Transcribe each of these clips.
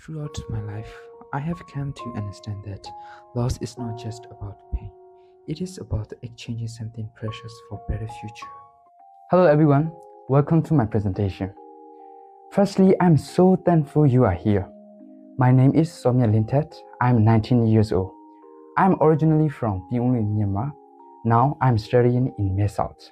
Throughout my life, I have come to understand that loss is not just about pain. It is about exchanging something precious for a better future. Hello everyone, welcome to my presentation. Firstly, I'm so thankful you are here. My name is Somya Lintet. I'm 19 years old. I'm originally from Pyongyang, Myanmar. Now I'm studying in Mesalt.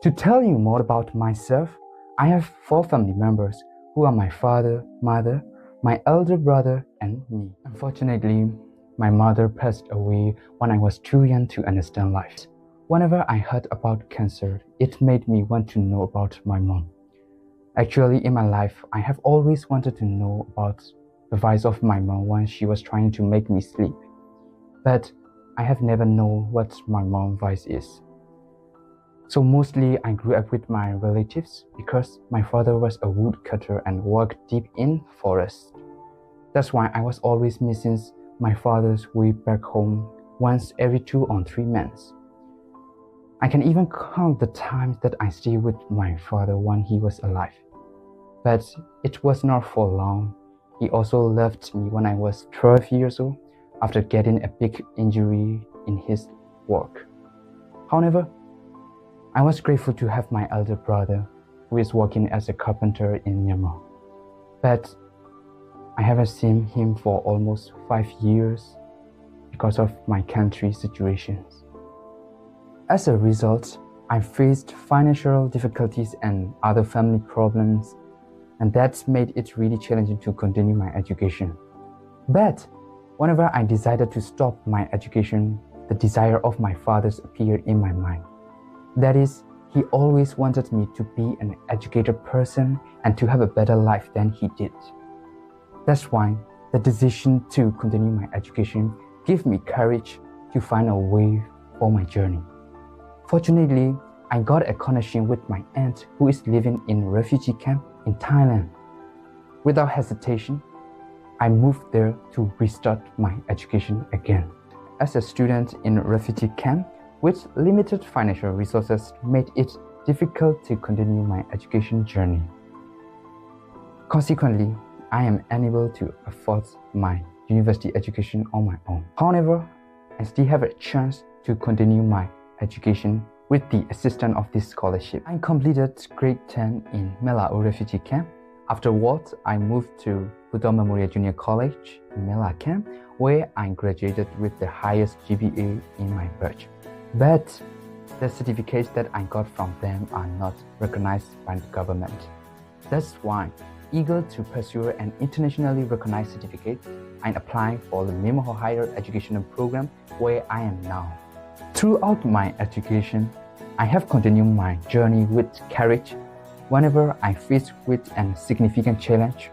To tell you more about myself, I have 4 family members who are my father, mother, my elder brother, and me. Unfortunately, my mother passed away when I was too young to understand life. Whenever I heard about cancer, it made me want to know about my mom. Actually, in my life, I have always wanted to know about the vice of my mom when she was trying to make me sleep. But I have never known what my mom's vice is. So mostly I grew up with my relatives because my father was a woodcutter and worked deep in forest. That's why I was always missing my father's way back home once every 2 or 3 months. I can even count the times that I stayed with my father when he was alive. But it was not for long. He also left me when I was 12 years old after getting a big injury in his work. However, I was grateful to have my elder brother who is working as a carpenter in Myanmar. But I haven't seen him for almost 5 years because of my country's situations. As a result, I faced financial difficulties and other family problems, and that's made it really challenging to continue my education. But whenever I decided to stop my education, the desire of my father's appeared in my mind. That is, he always wanted me to be an educated person and to have a better life than he did. That's why the decision to continue my education gave me courage to find a way for my journey. Fortunately, I got a connection with my aunt who is living in a refugee camp in Thailand. Without hesitation, I moved there to restart my education again. As a student in a refugee camp, with limited financial resources made it difficult to continue my education journey. Consequently, I am unable to afford my university education on my own. However, I still have a chance to continue my education with the assistance of this scholarship. I completed grade 10 in Melao refugee camp. Afterwards, I moved to Pudong Memorial Junior College in Mela camp, where I graduated with the highest GPA in my batch. But the certificates that I got from them are not recognized by the government. That's why, eager to pursue an internationally recognized certificate, I applied for the Myanmar Higher Education Program where I am now. Throughout my education, I have continued my journey with courage. Whenever I faced with a significant challenge,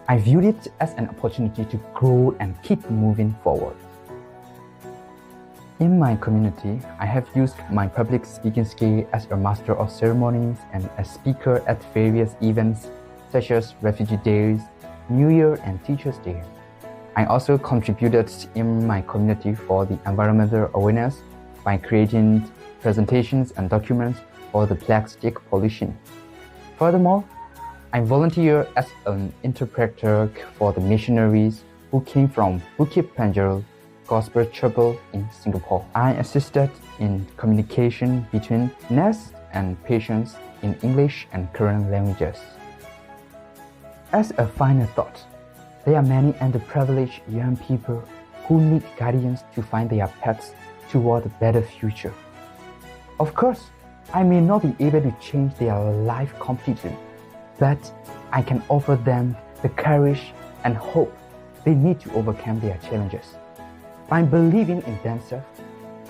I viewed it as an opportunity to grow and keep moving forward. In my community, I have used my public speaking skill as a master of ceremonies and a speaker at various events such as Refugee Days, New Year, and Teachers' Day. I also contributed in my community for the environmental awareness by creating presentations and documents for the plastic pollution. Furthermore, I volunteer as an interpreter for the missionaries who came from Bukit Panjang Gospel Chapel in Singapore. I assisted in communication between nurses and patients in English and Korean languages. As a final thought, there are many underprivileged young people who need guidance to find their paths toward a better future. Of course, I may not be able to change their life completely, but I can offer them the courage and hope they need to overcome their challenges. By believing in themselves,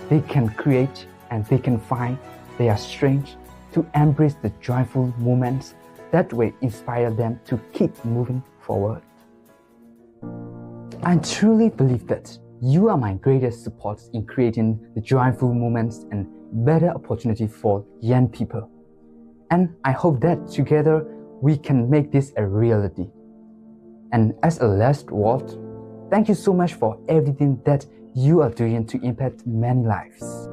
they can create and they can find their strength to embrace the joyful moments that will inspire them to keep moving forward. I truly believe that you are my greatest support in creating the joyful moments and better opportunity for young people. And I hope that together we can make this a reality. And as a last word, thank you so much for everything that you are doing to impact many lives.